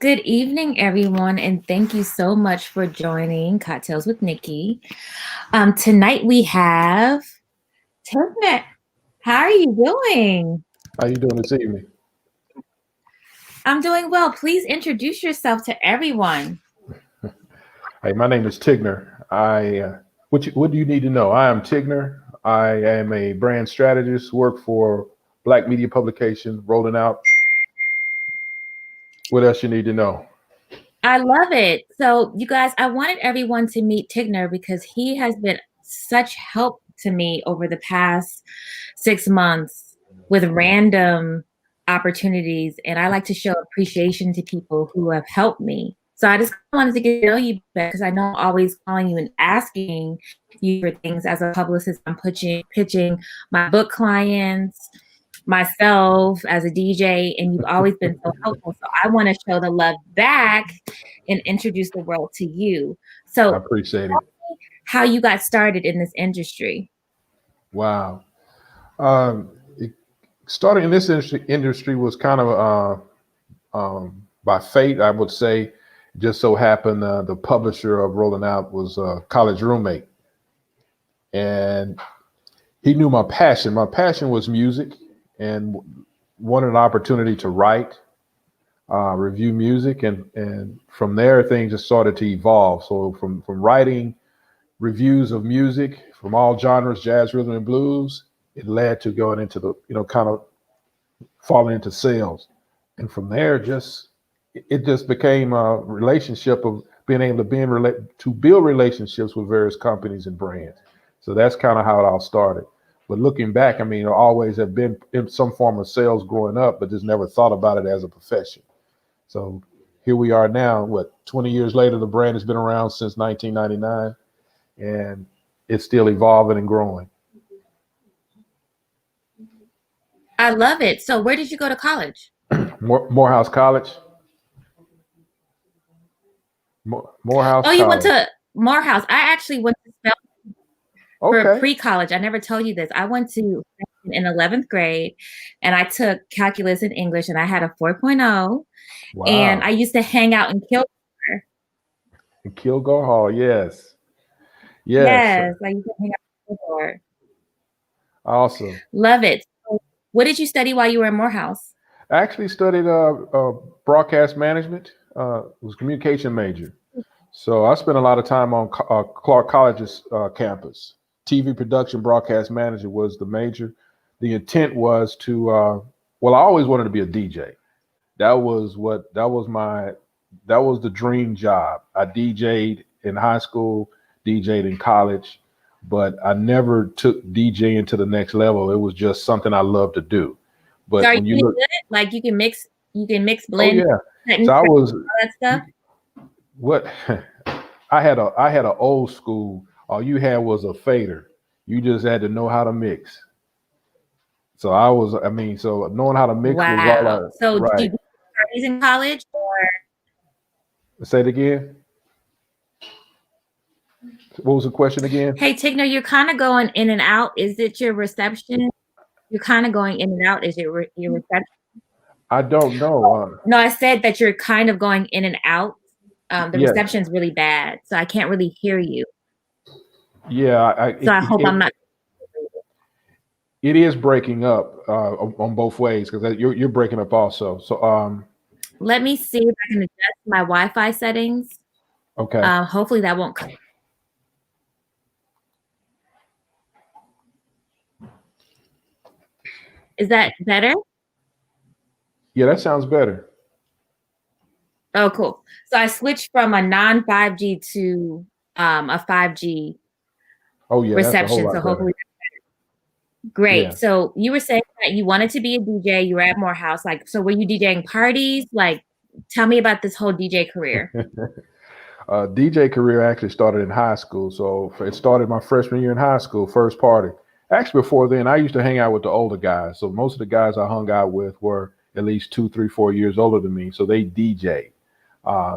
Good evening, everyone, and thank you so much for joining Cocktails with Nikki. Tonight we have Tigner. How are you doing? How you doing this evening? I'm doing well. Please introduce yourself to everyone. Hey, my name is Tigner. What do you need to know? I am Tigner. I am a brand strategist. Work for Black media publication, rolling out. What else you need to know? I love it. So, you guys, I wanted everyone to meet Tigner because he has been such help to me over the past 6 months with random opportunities. And I like to show appreciation to people who have helped me. So I just wanted to get to know you better because I know I'm always calling you and asking you for things as a publicist. I'm pitching my book clients, myself as a DJ, and you've always been so helpful. So I want to show the love back and introduce the world to you. I So appreciate it. how you got started in this industry. Wow. It, starting in this industry was kind of by fate, I would say. Just so happened the publisher of Rolling Out was a college roommate, and he knew my passion. My passion was music, and wanted an opportunity to write, review music, and from there things just started to evolve. So from writing reviews of music from all genres, jazz, rhythm, and blues, it led to going into the kind of falling into sales, and from there it just became a relationship of being able to build relationships with various companies and brands. So that's kind of how it all started. But looking back, I mean, I always have been in some form of sales growing up, but just never thought about it as a profession. So here we are now, 20 years later, the brand has been around since 1999, and it's still evolving and growing. I love it. So where did you go to college? Morehouse College. Morehouse Oh, you went College. to Morehouse. I actually went to Spelman for Okay. pre-college. I never told you this. I went to in 11th grade and I took calculus and English and I had a 4.0 and I Wow. used to hang out in Kilgore. In Kilgore Hall. Yes. Yes. Yes, I used to hang out in Kilgore. Awesome. Love it. So what did you study while you were in Morehouse? I actually studied broadcast management. Was a communication major. So I spent a lot of time on Clark College's campus. TV production broadcast manager was the major. The intent was to, I always wanted to be a DJ. That was the dream job. I DJ'd in high school, DJ'd in college, but I never took DJing to the next level. It was just something I loved to do. So But are you when you really look, good? Like you can mix, oh blend, yeah. and So I was all that stuff? what I had an old school. All you had was a fader. You just had to know how to mix. So so knowing how to mix was all Wow. I So did you right. do parties in college or Say it again. What was the question again? hey Tigner, you're kind of going in and out. Is it your reception? You're kind of going in and out. Is it your reception? I don't know. No, I said that you're kind of going in and out. The Yes, reception's really bad, so I can't really hear you. yeah. So I hope I'm not. It is breaking up on both ways because you're breaking up also. So Let me see if I can adjust my Wi-Fi settings. okay. Hopefully that won't. Is that better? Yeah, that sounds better. Oh, cool. So I switched from a non-5G to a 5G Oh yeah, that's a whole reception. So lot better. hopefully, great. Yeah. So you were saying that you wanted to be a DJ. You were at Morehouse. Like, so were you DJing parties? Like, tell me about this whole DJ career. DJ career actually started in high school. So it started my freshman year in high school, first party. Actually, before then, I used to hang out with the older guys. So most of the guys I hung out with were at least 2, 3, 4 years older than me. So they DJ.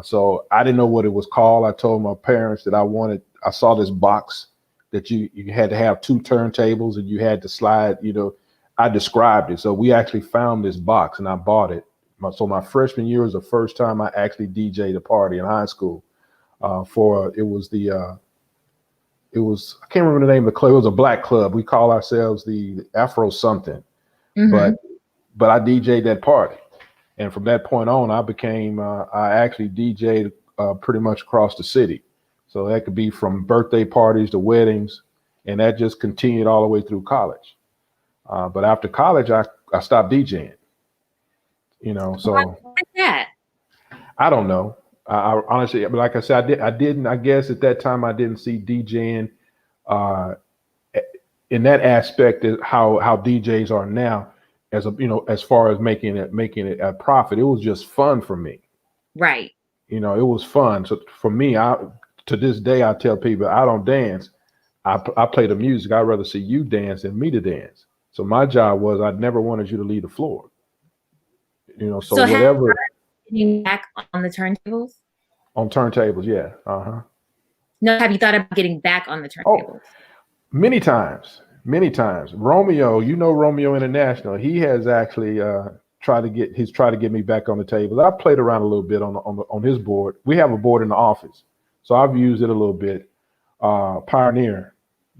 So I didn't know what it was called. I told my parents that I saw this box that you had to have two turntables and you had to slide, I described it. So we actually found this box and I bought it. my freshman year was the first time I actually DJ'd a party in high school. For it was I can't remember the name of the club. It was a black club. We call ourselves the Afro something, Hmm. but I DJ'd that party, and from that point on, I actually DJ'd pretty much across the city. So that could be from birthday parties to weddings, and that just continued all the way through college. But after college, I stopped DJing. Why So why is that? I don't know. I honestly, but like I said, I didn't. I guess at that time I didn't see DJing uh, in that aspect is how DJs are now, as far as making it a profit. It was just fun for me. Right. It was fun. So for me, I to this day I tell people I don't dance. I play the music. I'd rather see you dance than me to dance. So my job was I never wanted you to leave the floor. So So have whatever you getting back on the turntables? on turntables, yeah. Uh-huh. No, have you thought about getting back on the Oh, turntables? many times, many times. Romeo, Romeo International. He has actually tried to get me back on the table. I played around a little bit on his board. We have a board in the office, so I've used it a little bit. Pioneer,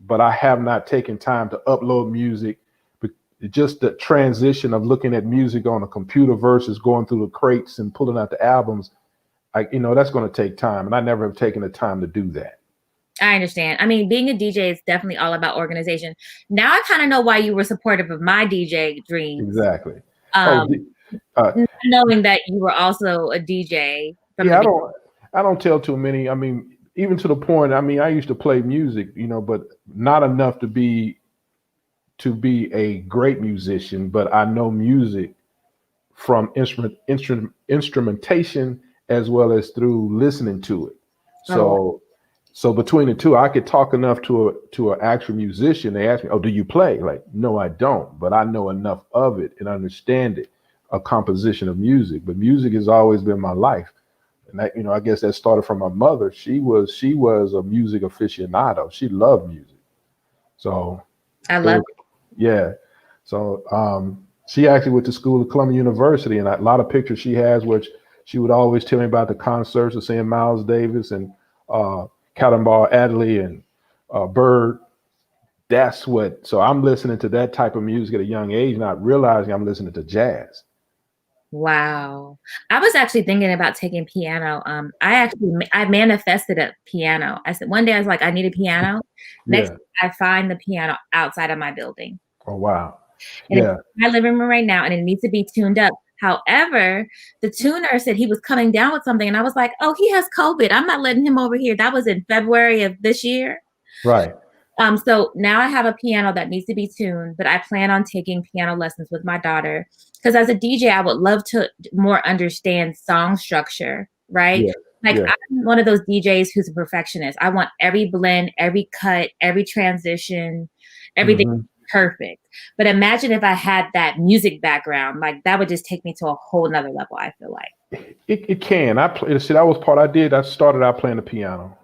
but I have not taken time to upload music. But just the transition of looking at music on a computer versus going through the crates and pulling out the albums, that's going to take time, and I never have taken the time to do that. I understand. I mean, being a DJ is definitely all about organization. Now I kind of know why you were supportive of my DJ dreams. Exactly. Oh, Um, knowing that you were also a DJ from the yeah. beginning. I don't tell too many. I mean, even to the point. I mean, I used to play music, but not enough to be a great musician. But I know music from instrumentation as well as through listening to it. Oh, So between the two, I could talk enough to an actual musician. They ask me, "Oh, do you play?" Like, no, I don't, but I know enough of it and understand it, a composition of music. But music has always been my life, and that I guess that started from my mother. She was a music aficionado. She loved music, so I it love was yeah. So she actually went to school at Columbia University, and a lot of pictures she has, which she would always tell me about the concerts of seeing Miles Davis and uh, Cannonball Adderley and Bird. That's what. So I'm listening to that type of music at a young age, not realizing I'm listening to jazz. Wow. I was actually thinking about taking piano. I manifested a piano. I said one day I was like, I need a piano. Next, Yeah. I find the piano outside of my building. Oh wow. And it's Yeah. in my living room right now, and it needs to be tuned up. However, the tuner said he was coming down with something, and I was like, oh, he has COVID. I'm not letting him over here. That was in February of this year. Right. So now I have a piano that needs to be tuned, but I plan on taking piano lessons with my daughter because as a DJ, I would love to more understand song structure, right? Yeah. Like Yeah. I'm one of those DJs who's a perfectionist. I want every blend, every cut, every transition, everything Hmm. perfect. But imagine if I had that music background, like that would just take me to a whole nother level, I feel like. It can. See, that was part I did. I started out playing the piano.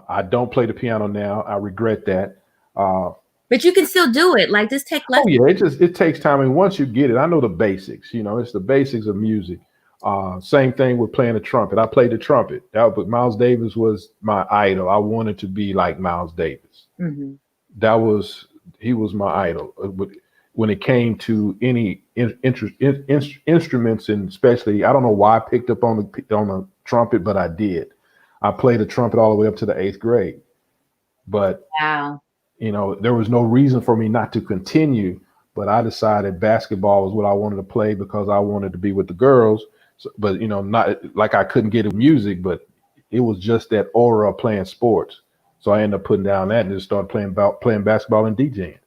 I don't play the piano now. I regret that. Uh, But you can still do it. Like just take Oh lessons. yeah, it takes time, and once you get it, I know the basics. It's the basics of music. Same thing with playing the trumpet. I played the trumpet. But Miles Davis was my idol. I wanted to be like Miles Davis. Mm-hmm. That was He was my idol. But when it came to any instruments, and especially, I don't know why I picked up on the trumpet, but I did. I played the trumpet all the way up to the 8th grade. But Wow. there was no reason for me not to continue, but I decided basketball was what I wanted to play because I wanted to be with the girls. So, but not like I couldn't get into music, but it was just that aura of playing sports. So I ended up putting down that and just started playing basketball and DJing.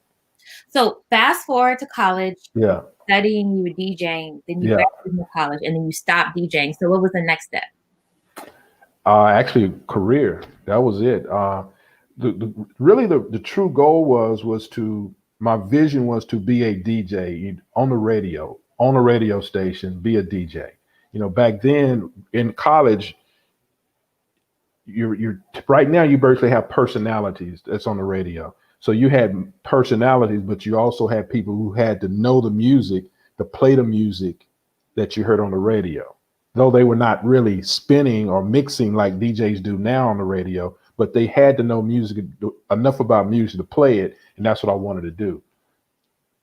So fast forward to college, Yeah, studying, you were DJing, then you yeah. graduated from college, and then you stopped DJing. So what was the next step? Actually, career. That was it. Really the true goal was to my vision was to be a DJ on a radio station, be a DJ. Back then in college, you're right now you basically have personalities that's on the radio. So you had personalities, but you also had people who had to know the music, to play the music, that you heard on the radio, though they were not really spinning or mixing like DJs do now on the radio, but they had to know music enough about music to play it, and that's what I wanted to do.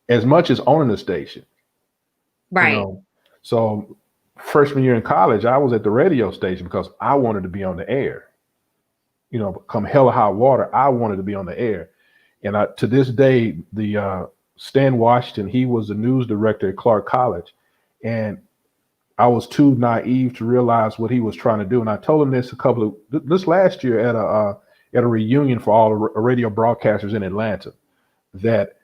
As much as owning the station, you Right. know. So freshman year in college, I was at the radio station because I wanted to be on the air. You know, come hell or high water, I wanted to be on the air. And to this day, the Stan Washington, he was the news director at Clark College, and I was too naive to realize what he was trying to do. And I told him this last year at a reunion for all the radio broadcasters in Atlanta, that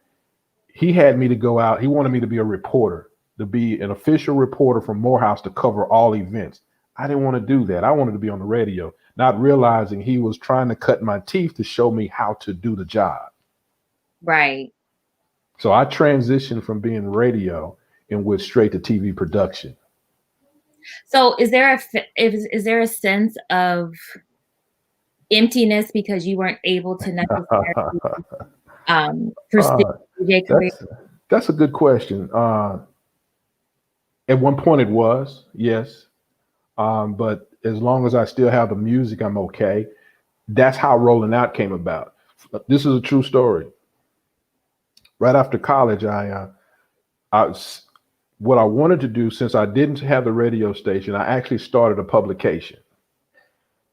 he had me to go out. He wanted me to be a reporter, to be an official reporter from Morehouse to cover all events. I didn't want to do that. I wanted to be on the radio, not realizing he was trying to cut my teeth to show me how to do the job. Right. So I transitioned from being radio and went straight to TV production. So is there a sense of emptiness because you weren't able to necessarily pursue DJ career? That's a good question. At one point it was, yes. But as long as I still have the music, I'm okay. That's how Rolling Out came about. This is a true story. Right after college, what I wanted to do, since I didn't have the radio station, I actually started a publication.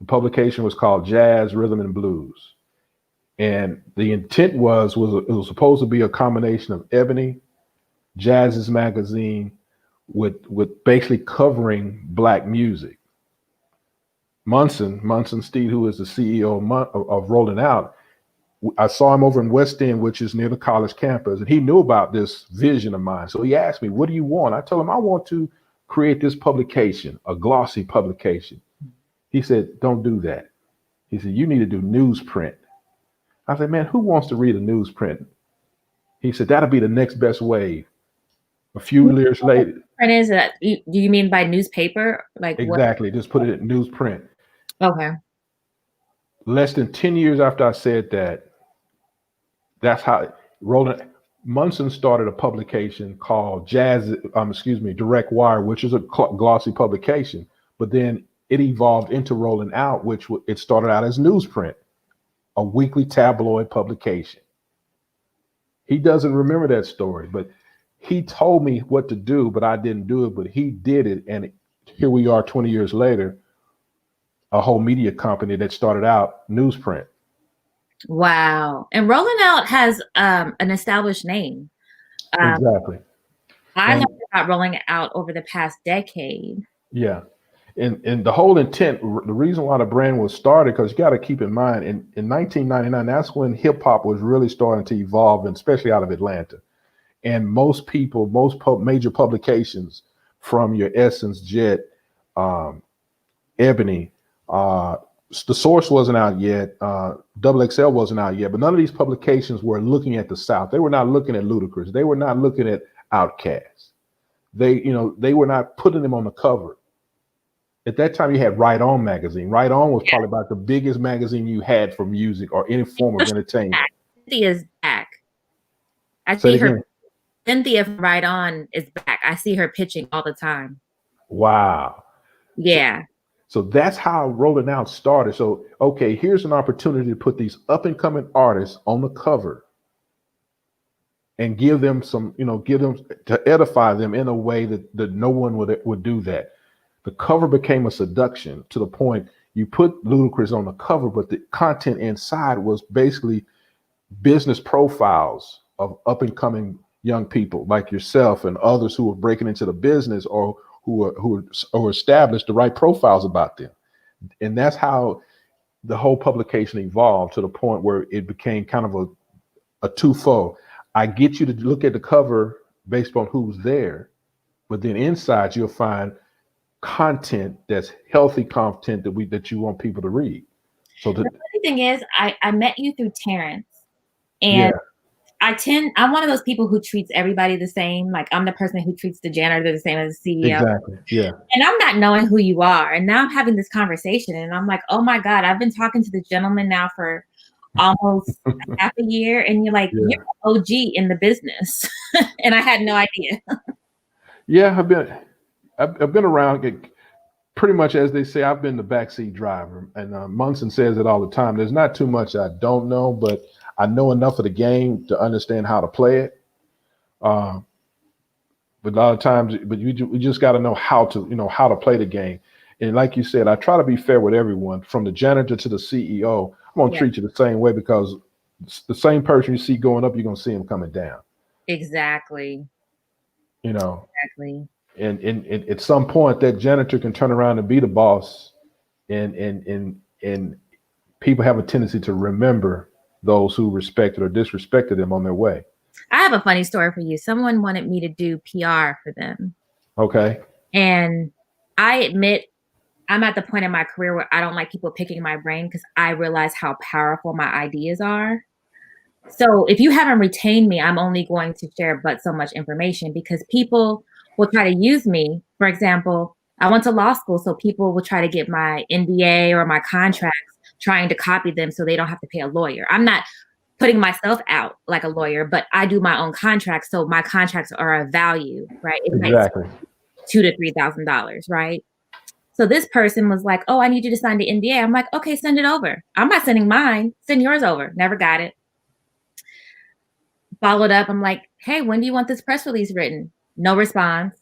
The publication was called Jazz, Rhythm, and Blues. And the intent was it was supposed to be a combination of Ebony, Jazz's magazine, with basically covering Black music. Munson Steve, who is the CEO of Rolling Out, I saw him over in West End, which is near the college campus, and he knew about this vision of mine. So he asked me, "What do you want?" I told him, "I want to create this publication, a glossy publication." He said, "Don't do that." He said, "You need to do newsprint." I said, "Man, who wants to read a newsprint?" He said, "That'll be the next best wave." A few years later. And is that, do you mean by newspaper? Like exactly. what? Just put it in newsprint. Okay. Less than 10 years after I said that, that's how Munson started a publication called Direct Wire, which is a glossy publication. But then it evolved into Rolling Out, which it started out as newsprint, a weekly tabloid publication. He doesn't remember that story, but he told me what to do, but I didn't do it, but he did it. And here we are 20 years later, a whole media company that started out newsprint. Wow. And Rolling Out has an established name. Exactly. I learned about Rolling Out over the past decade. Yeah. And the whole intent, the reason why the brand was started, because you got to keep in mind, in 1999, that's when hip hop was really starting to evolve, and especially out of Atlanta. And most people, major publications, from your Essence, Jet, Ebony, The Source wasn't out yet, Double XL wasn't out yet, but none of these publications were looking at the South. They were not looking at Ludacris. They were not looking at Outkast. They were not putting them on the cover. At that time, you had Right On magazine. Right On was probably about the biggest magazine you had for music or any form of entertainment. Cynthia's back. I see her. Cynthia from Right On is back. I see her pitching all the time. Wow. Yeah. So that's how Rolling Out started. So, okay, here's an opportunity to put these up and coming artists on the cover and give them to edify them in a way that no one would do that. The cover became a seduction to the point you put Ludacris on the cover, but the content inside was basically business profiles of up and coming young people like yourself and others who are breaking into the business or who are established, the right profiles about them. And that's how the whole publication evolved, to the point where it became kind of a twofold. I get you to look at the cover based on who's there, but then inside you'll find content that's healthy content that you want people to read. So the funny thing is, I met you through Terrence, and I'm one of those people who treats everybody the same. Like, I'm the person who treats the janitor the same as the CEO. Exactly. Yeah. And I'm not knowing who you are. And now I'm having this conversation, and I'm like, oh my God, I've been talking to the gentleman now for almost half a year. And you're like, you're an OG in the business. And I had no idea. Yeah, I've been around it pretty much, as they say. I've been the backseat driver, and Munson says it all the time. There's not too much I don't know, but I know enough of the game to understand how to play it. Uh, but a lot of times, but we just got to know how to, how to play the game. And like you said, I try to be fair with everyone, from the janitor to the CEO. I'm gonna treat you the same way, because the same person you see going up, you're gonna see him coming down. Exactly. Exactly. And at some point, that janitor can turn around and be the boss, and people have a tendency to remember those who respected or disrespected them on their way. I have a funny story for you. Someone wanted me to do PR for them. Okay. And I admit, I'm at the point in my career where I don't like people picking my brain, because I realize how powerful my ideas are. So if you haven't retained me, I'm only going to share but so much information, because people will try to use me. For example, I went to law school, so people will try to get my NDA or my contracts, trying to copy them so they don't have to pay a lawyer. I'm not putting myself out like a lawyer, but I do my own contracts, so my contracts are of value, right? It Exactly. $2,000 to $3,000, right? So this person was like, "Oh, I need you to sign the NDA." I'm like, "Okay, send it over." I'm not sending mine. Send yours over. Never got it. Followed up. I'm like, "Hey, when do you want this press release written?" No response.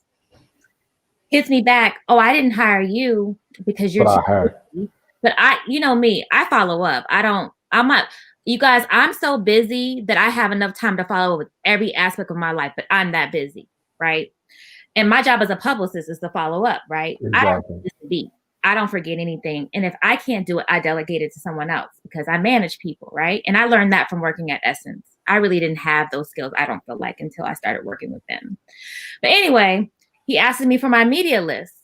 Hits me back. "Oh, I didn't hire you because you're too busy." But you know me, I follow up. I'm not, you guys, I'm so busy that I have enough time to follow up with every aspect of my life, but I'm that busy, right? And my job as a publicist is to follow up, right? Exactly. I don't forget anything. And if I can't do it, I delegate it to someone else, because I manage people, right? And I learned that from working at Essence. I really didn't have those skills, I don't feel like, until I started working with them. But anyway, he asked me for my media list.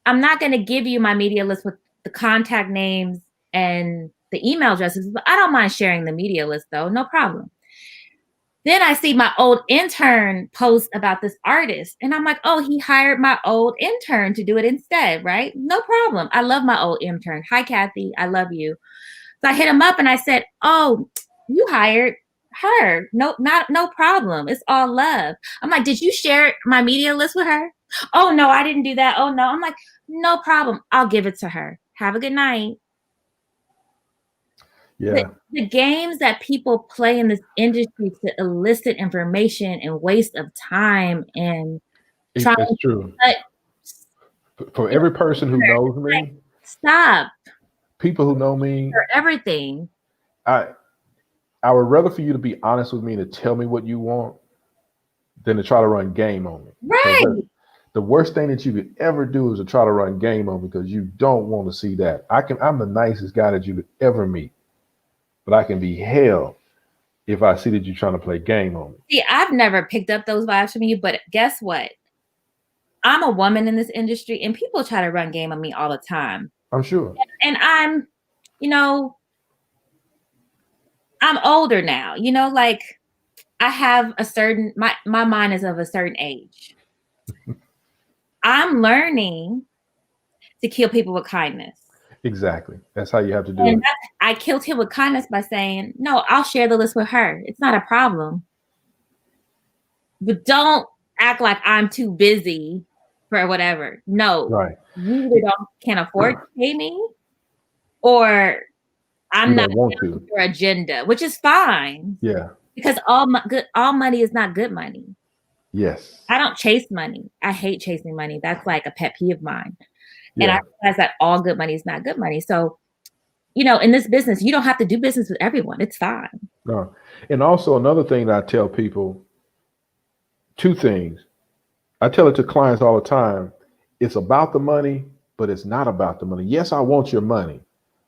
I'm not going to give you my media list with the contact names and the email addresses, but I don't mind sharing the media list, though. No problem. Then I see my old intern post about this artist, and I'm like, "Oh, he hired my old intern to do it instead," right? No problem. I love my old intern. Hi, Kathy. I love you. So I hit him up and I said, "Oh, you hired her. No problem. It's all love." I'm like, "Did you share my media list with her?" "Oh, no, I didn't do that." "Oh, no." I'm like, "No problem. I'll give it to her. Have a good night." Yeah. The games that people play in this industry to elicit information and waste of time and trying It's true. For to every person who knows me, stop people who know me, for everything. I would rather for you to be honest with me and to tell me what you want than to try to run game on me. Right. The worst thing that you could ever do is to try to run game on me, because you don't want to see that. I'm the nicest guy that you could ever meet, but I can be hell if I see that you're trying to play game on me. See, I've never picked up those vibes from you, but guess what? I'm a woman in this industry, and people try to run game on me all the time. I'm sure. And I'm older now, like I have a certain, my mind is of a certain age. I'm learning to kill people with kindness. Exactly. That's how you have to do it. I killed him with kindness by saying, "No, I'll share the list with her. It's not a problem. But don't act like I'm too busy for whatever." No. Right. You either can't afford to pay me, or I'm not want to your agenda, which is fine. Yeah. Because all money is not good money. Yes. I don't chase money. I hate chasing money. That's like a pet peeve of mine. Yeah. And I realize that all good money is not good money. So, in this business, you don't have to do business with everyone. It's fine. No. And also another thing that I tell people, two things. I tell it to clients all the time. It's about the money, but it's not about the money. Yes, I want your money,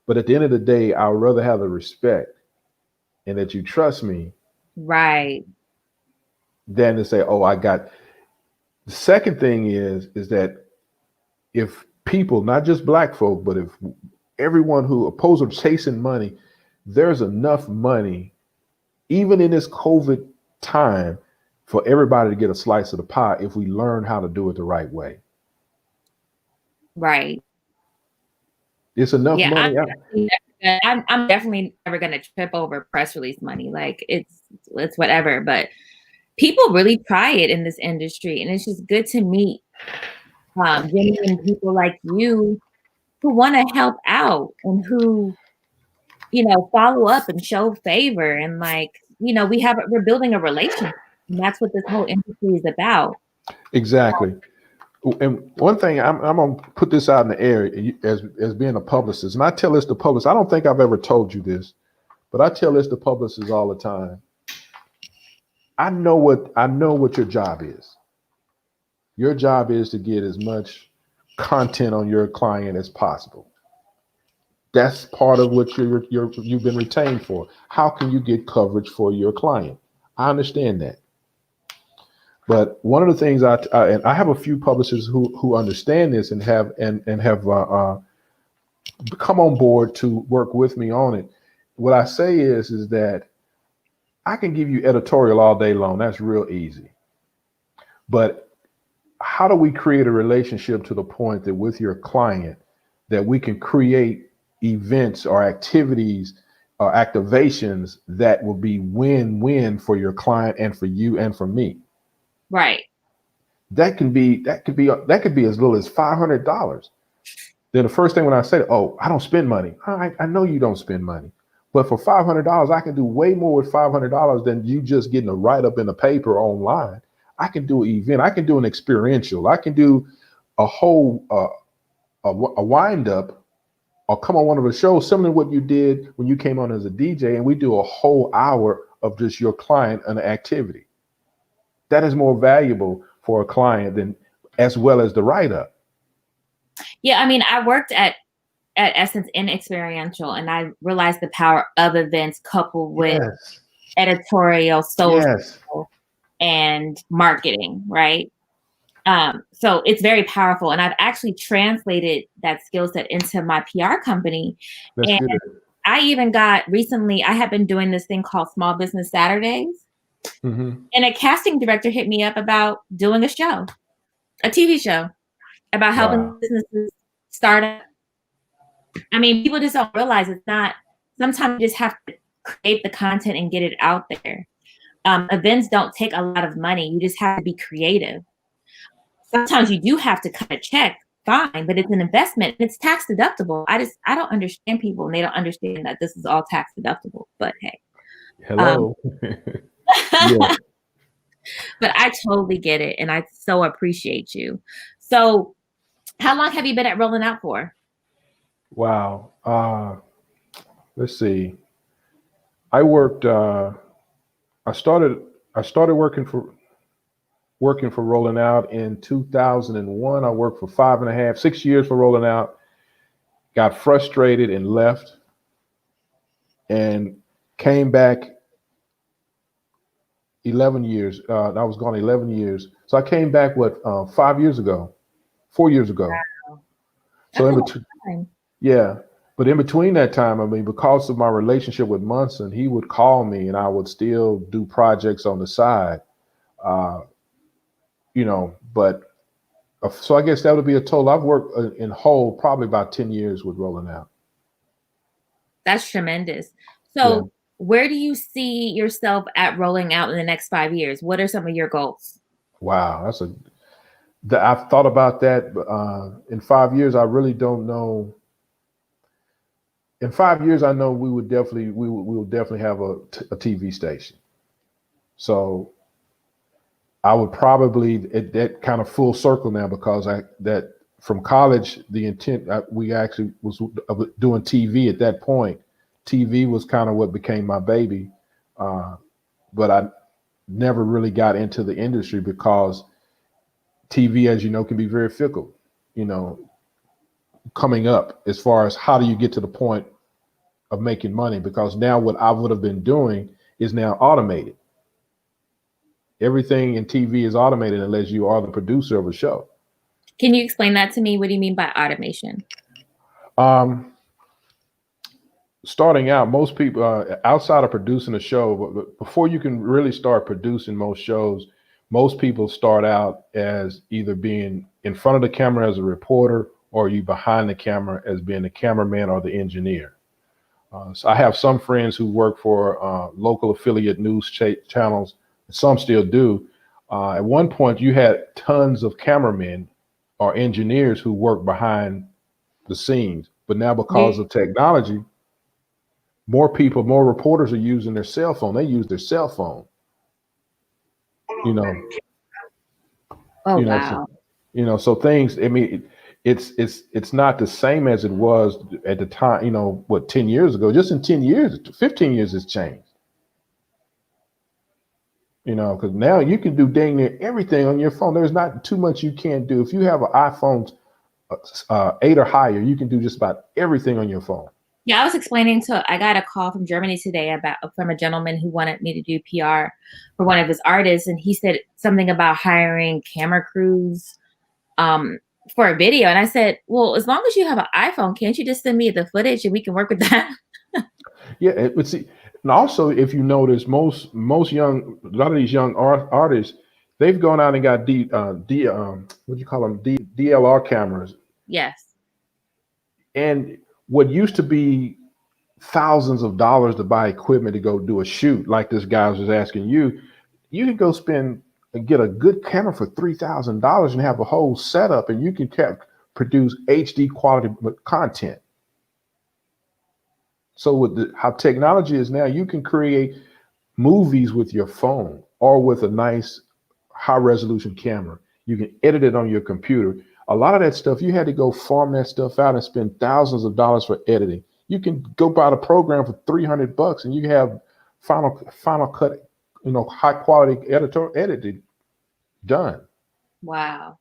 but at the end of the day, I'd rather have the respect and that you trust me. Right. Than to say, "Oh, I got." The second thing is that if people, not just black folk, but if everyone who opposed chasing money, there's enough money, even in this COVID time, for everybody to get a slice of the pie if we learn how to do it the right way. Right. It's enough money. I'm definitely never going to trip over press release money. Like it's whatever, but people really try it in this industry, and it's just good to meet genuine people like you who want to help out and who, follow up and show favor. And we're building a relationship. And that's what this whole industry is about. Exactly. And one thing I'm gonna put this out in the air as being a publicist, and I tell this to publicists. I don't think I've ever told you this, but I tell this to publicists all the time. I know what your job is. Your job is to get as much content on your client as possible. That's part of what you've been retained for. How can you get coverage for your client? I understand that. But one of the things and I have a few publishers who understand this and have come on board to work with me on it. What I say is that I can give you editorial all day long. That's real easy. But how do we create a relationship to the point that with your client that we can create events or activities or activations that will be win-win for your client and for you and for me? Right. That could be as little as $500. Then the first thing when I say, "Oh, I don't spend money," I know you don't spend money, but for $500, I can do way more with $500 than you just getting a write up in the paper or online. I can do an event. I can do an experiential. I can do a whole a wind up or come on one of the shows similar to what you did when you came on as a DJ, and we do a whole hour of just your client and an activity. That is more valuable for a client than as well as the write-up. Yeah, I mean, I worked at Essence in experiential, and I realized the power of events coupled with editorial, social, and marketing, right? So it's very powerful. And I've actually translated that skill set into my PR company. That's and good. I even got recently, I have been doing this thing called Small Business Saturdays. Mm-hmm. And a casting director hit me up about doing a TV show about helping businesses start up. I mean, people just don't realize it's not, sometimes you just have to create the content and get it out there. Events don't take a lot of money. You just have to be creative. Sometimes you do have to cut a check, fine, but it's an investment and it's tax deductible. I don't understand people, and they don't understand that this is all tax deductible, but hey. Hello. Yeah. But I totally get it, and I so appreciate you. So how long have you been at Rolling Out for? Wow. Let's see. I worked. I started working for Rolling Out in 2001. I worked for 6 years for Rolling Out. Got frustrated and left, and came back 11 years. I was gone 11 years. So I came back 4 years ago. Wow. So in between, yeah. But in between that time, I mean, because of my relationship with Munson, he would call me and I would still do projects on the side. But so I guess that would be a total. I've worked in whole probably about 10 years with Rolling Out. That's tremendous. So where do you see yourself at Rolling Out in the next 5 years? What are some of your goals? Wow, I've thought about that. In 5 years, I really don't know. In 5 years, I know we will definitely have a TV station. So I would probably at that kind of full circle now, because that from college, the intent, we actually was doing TV at that point. TV was kind of what became my baby. But I never really got into the industry because TV, as you know, can be very fickle, coming up as far as how do you get to the point of making money, because now what I would have been doing is now automated. Everything in TV is automated unless you are the producer of a show. Can you explain that to me? What do you mean by automation? Starting out, most people outside of producing a show, before you can really start producing most shows, most people start out as either being in front of the camera as a reporter, or you behind the camera as being the cameraman or the engineer. So I have some friends who work for local affiliate news channels. Some still do. At one point, you had tons of cameramen are engineers who work behind the scenes. But now because Yeah. of technology, more people, more reporters are using their cell phone. They use their cell phone. You know, Oh, you know, so, wow. so things. I mean, it's not the same as it was at the time. 10 years ago. Just in 10 years, 15 years has changed. Because now you can do dang near everything on your phone. There's not too much you can't do. If you have an iPhone 8 or higher, you can do just about everything on your phone. Yeah, I got a call from Germany today from a gentleman who wanted me to do PR for one of his artists, and he said something about hiring camera crews um, for a video. And I said, well, as long as you have an iPhone, can't you just send me the footage and we can work with that? Yeah, but see, and also if you notice, a lot of these young artists, they've gone out and got what do you call them, DLR cameras, Yes. and what used to be thousands of dollars to buy equipment to go do a shoot, like this guy was asking you, you can go spend and get a good camera for $3,000 and have a whole setup, and you can produce HD quality content. So with how technology is now, you can create movies with your phone or with a nice high resolution camera. You can edit it on your computer. A lot of that stuff, you had to go farm that stuff out and spend thousands of dollars for editing. You can go buy the program for $300 and you have final cut, high quality editor edited done. Wow.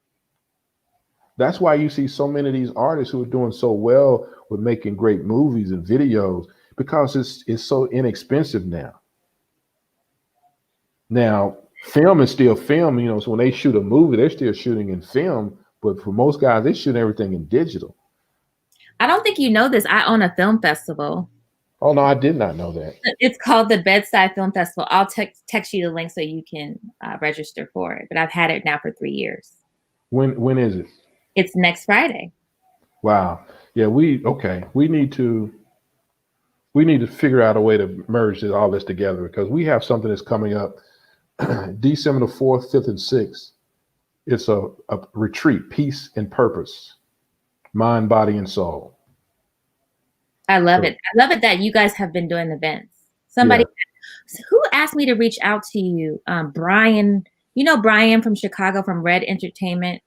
That's why you see so many of these artists who are doing so well with making great movies and videos, because it's so inexpensive now. Now, film is still film, so when they shoot a movie, they're still shooting in film. But for most guys, they shoot everything in digital. I don't think you know this. I own a film festival. Oh, no, I did not know that. It's called the Bedside Film Festival. I'll text you the link so you can register for it. But I've had it now for 3 years. When is it? It's next Friday. Wow. Yeah, we need to figure out a way to merge all this together, because we have something that's coming up December the 4th, 5th, and 6th. It's a retreat, peace and purpose, mind, body, and soul. I love it. I love it that you guys have been doing events. Somebody who asked me to reach out to you, Brian. You know Brian from Chicago from Red Entertainment.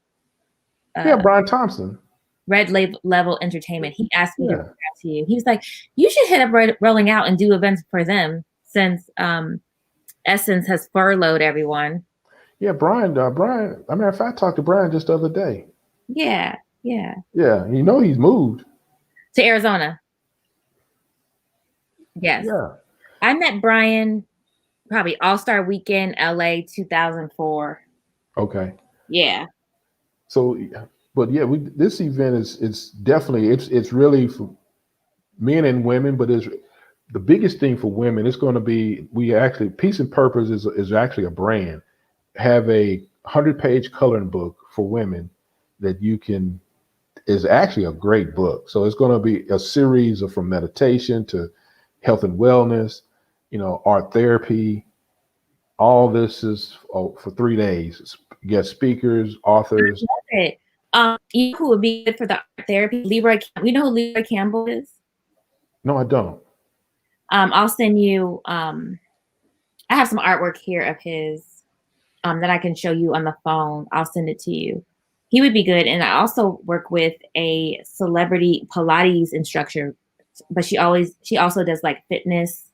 Yeah, Brian Thompson. Red Level Entertainment. He asked me to reach out to you. He was like, "You should hit up Rolling Out and do events for them since Essence has furloughed everyone." Yeah, Brian. I mean, if I talked to Brian just the other day. Yeah. Yeah, he's moved to Arizona. Yes. Yeah. I met Brian probably All-Star Weekend, LA 2004. Okay. Yeah. So, but yeah, this event it's definitely it's really for men and women, but it's the biggest thing for women. It's going to be Peace and Purpose is actually a brand. Have a 100-page coloring book for women that is actually a great book. So it's going to be a series of from meditation to health and wellness, art therapy. All this is for 3 days. Guest speakers, authors. I love it. You know who would be good for the art therapy? Leroy. You know who Leroy Campbell is? No, I don't. I'll send you. I have some artwork here of his that I can show you on the phone. I'll send it to you. He would be good. And I also work with a celebrity Pilates instructor, but she also does like fitness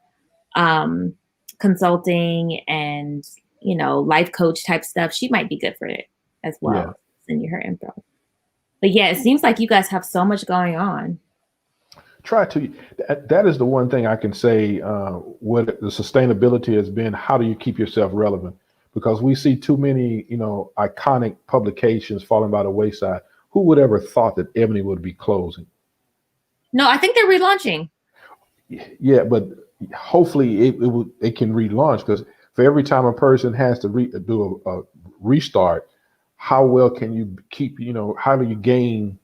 consulting and life coach type stuff. She might be good for it as well. Yeah. Send you her info. But yeah, it seems like you guys have so much going on. Try to. That is the one thing I can say. What the sustainability has been. How do you keep yourself relevant? Because we see too many, iconic publications falling by the wayside. Who would ever thought that Ebony would be closing? No, I think they're relaunching. Yeah, but hopefully it can relaunch, because for every time a person has to do a restart, how well can you keep? How do you gain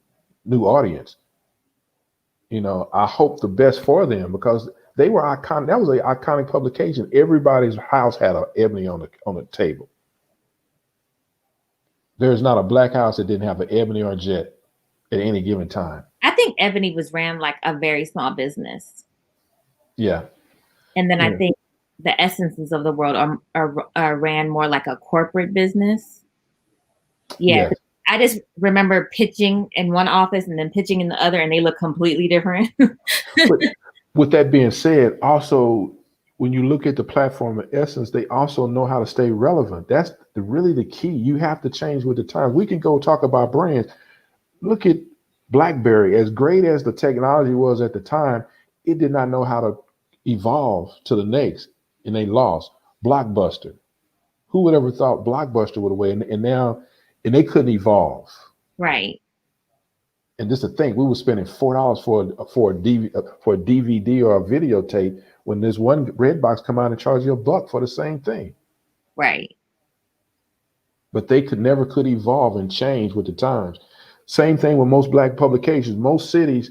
new audience? I hope the best for them, because they were iconic. That was an iconic publication. Everybody's house had an Ebony on the table. There's not a black house that didn't have an Ebony or Jet at any given time. I think Ebony was ran like a very small business. Yeah. And then I Yeah. think the Essences of the world are ran more like a corporate business. Yeah. Yes. I just remember pitching in one office and then pitching in the other, and they look completely different. But with that being said, also when you look at the platform of Essence, they also know how to stay relevant. That's really the key. You have to change with the times. We can go talk about brands. Look at BlackBerry. As great as the technology was at the time, it did not know how to evolve to the next, and they lost. Blockbuster. Who would ever thought Blockbuster would have waited? And now, and they couldn't evolve. Right. And just to think, we were spending $4 for a DVD or a videotape when this one Redbox come out and charge you $1 for the same thing. Right. But they never could evolve and change with the times. Same thing with most black publications. Most cities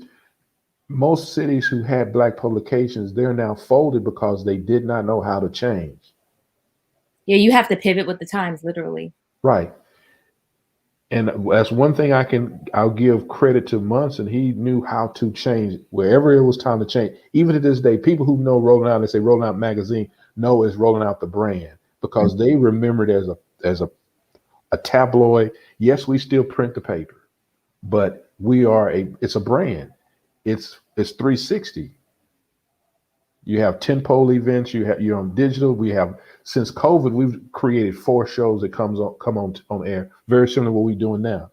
who had black publications, they're now folded because they did not know how to change. Yeah, you have to pivot with the times, literally. Right. And that's one thing I'll give credit to Munson. He knew how to change wherever it was time to change. Even to this day, people who know Rolling Out, they say Rolling Out magazine, know it's Rolling Out the brand because they remember it as a tabloid. Yes, we still print the paper, but it's a brand. It's 360. You have 10-pole events. You're on digital. We have, since COVID, we've created 4 shows that come on air, very similar to what we're doing now.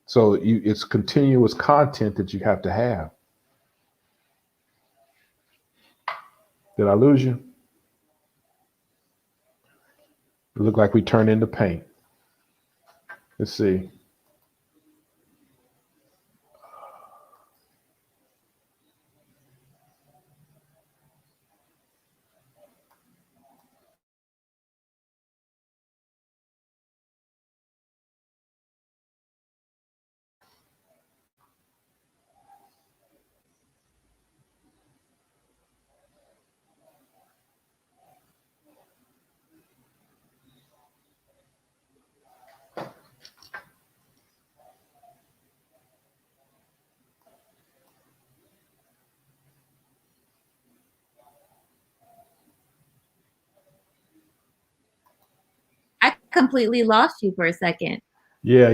So it's continuous content that you have to have. Did I lose you? It looked like we turned into paint. Let's see. I completely lost you for a second. Yeah,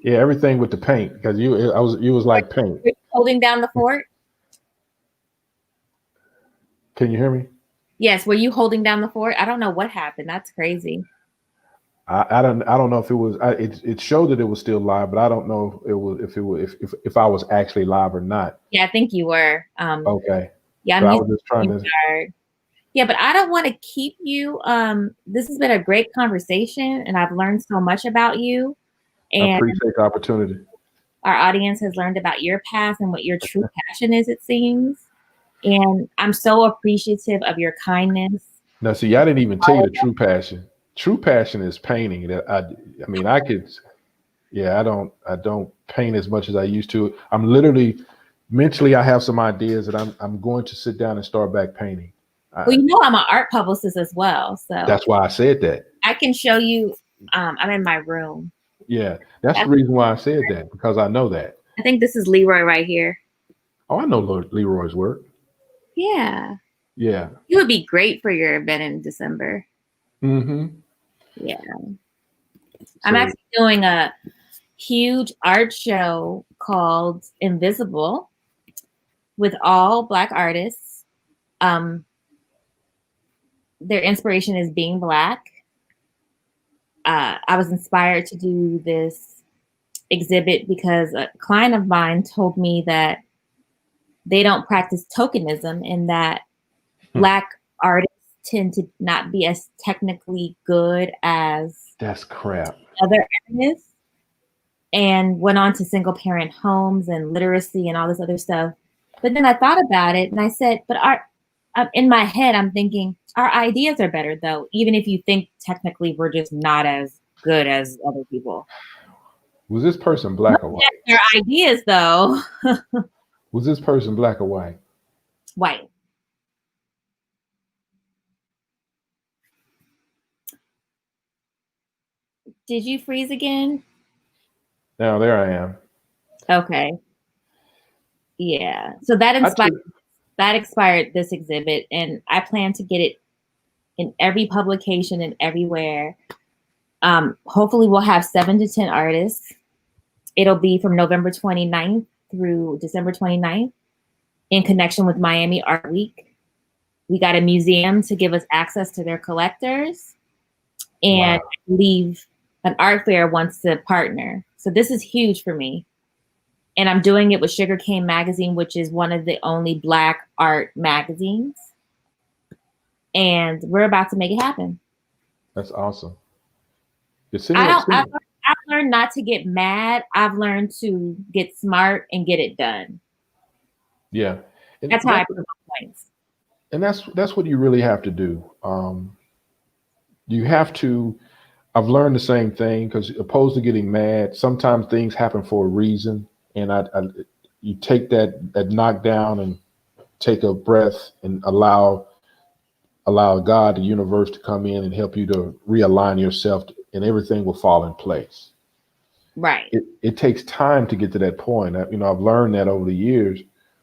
everything with the paint because you was like paint. Were you holding down the fort? Can you hear me? Yes. Were you holding down the fort? I don't know what happened. That's crazy. I don't know if it was. It showed that it was still live, but I don't know if I was actually live or not. Yeah, I think you were. Okay. Yeah, So I was just trying to. Yeah, but I don't want to keep you. This has been a great conversation, and I've learned so much about you. I And appreciate the opportunity. our audience has learned about your past and what your true passion is, it seems. And I'm so appreciative of your kindness. Now, see, I didn't even tell you the true passion. True passion is painting. That I mean, I could. Yeah, I don't paint as much as I used to. I'm literally mentally, I have some ideas that I'm going to sit down and start back painting. Well, you know, I'm an art publicist as well, so that's why I said that. I can show you. I'm in my room. Yeah, that's the reason why I said that, because I know that. I think this is Leroy right here. Oh, I know Leroy's work. Yeah. Yeah. It would be great for your event in December. Mm-hmm. Yeah. I'm actually doing a huge art show called Invisible with all Black artists. Their inspiration is being Black. I was inspired to do this exhibit because a client of mine told me that they don't practice tokenism and that Black artists tend to not be as technically good as that's crap. Other artists, and went on to single parent homes and literacy and all this other stuff. But then I thought about it and I said, but in my head, I'm thinking our ideas are better though, even if you think technically we're just not as good as other people. Was this person Black or white? Their ideas though. Was this person Black or white? White. Did you freeze again? Now there I am. Okay. Yeah. So that I inspired took, this exhibit, and I plan to get it in every publication and everywhere. Hopefully we'll have 7 to 10 artists. It'll be from November 29th through December 29th in connection with Miami Art Week. We got a museum to give us access to their collectors, and wow, I believe an art fair wants to partner. So this is huge for me. And I'm doing it with Sugarcane Magazine, which is one of the only Black art magazines. And we're about to make it happen. that's awesome. Just send I me, don't. send me. I've learned not to get mad. I've learned to get smart and get it done. Yeah, and That's how I prove points. that's what you really have to do. You have to. I've learned the same thing because opposed to getting mad, sometimes things happen for a reason, and you take that knockdown and take a breath and allow God, the universe, to come in and help you to realign yourself, and everything will fall in place. Right. It takes time to get to that point. I've learned that over the years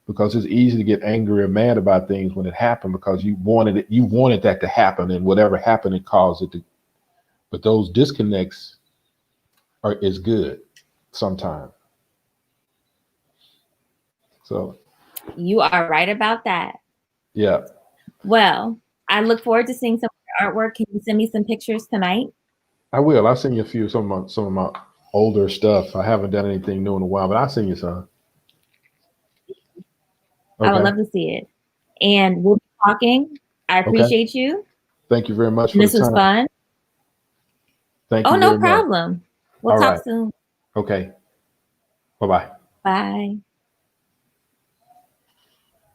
because it's easy to get angry or mad about things when it happened because you wanted that to happen, and whatever happened, it caused it to. But those disconnects is good sometimes. So You are right about that. yeah, Well, I look forward to seeing some of your artwork. Can you send me some pictures tonight? I will. I'll send you a few some of my older stuff. I haven't done anything new in a while, but I'll send you some. I would Okay. love to see it. And we'll be talking. I Okay. appreciate you. Thank you very much And for the this was time. fun. Thank Oh, you no very much. problem. We'll All talk right. soon. Okay. Bye bye. Bye.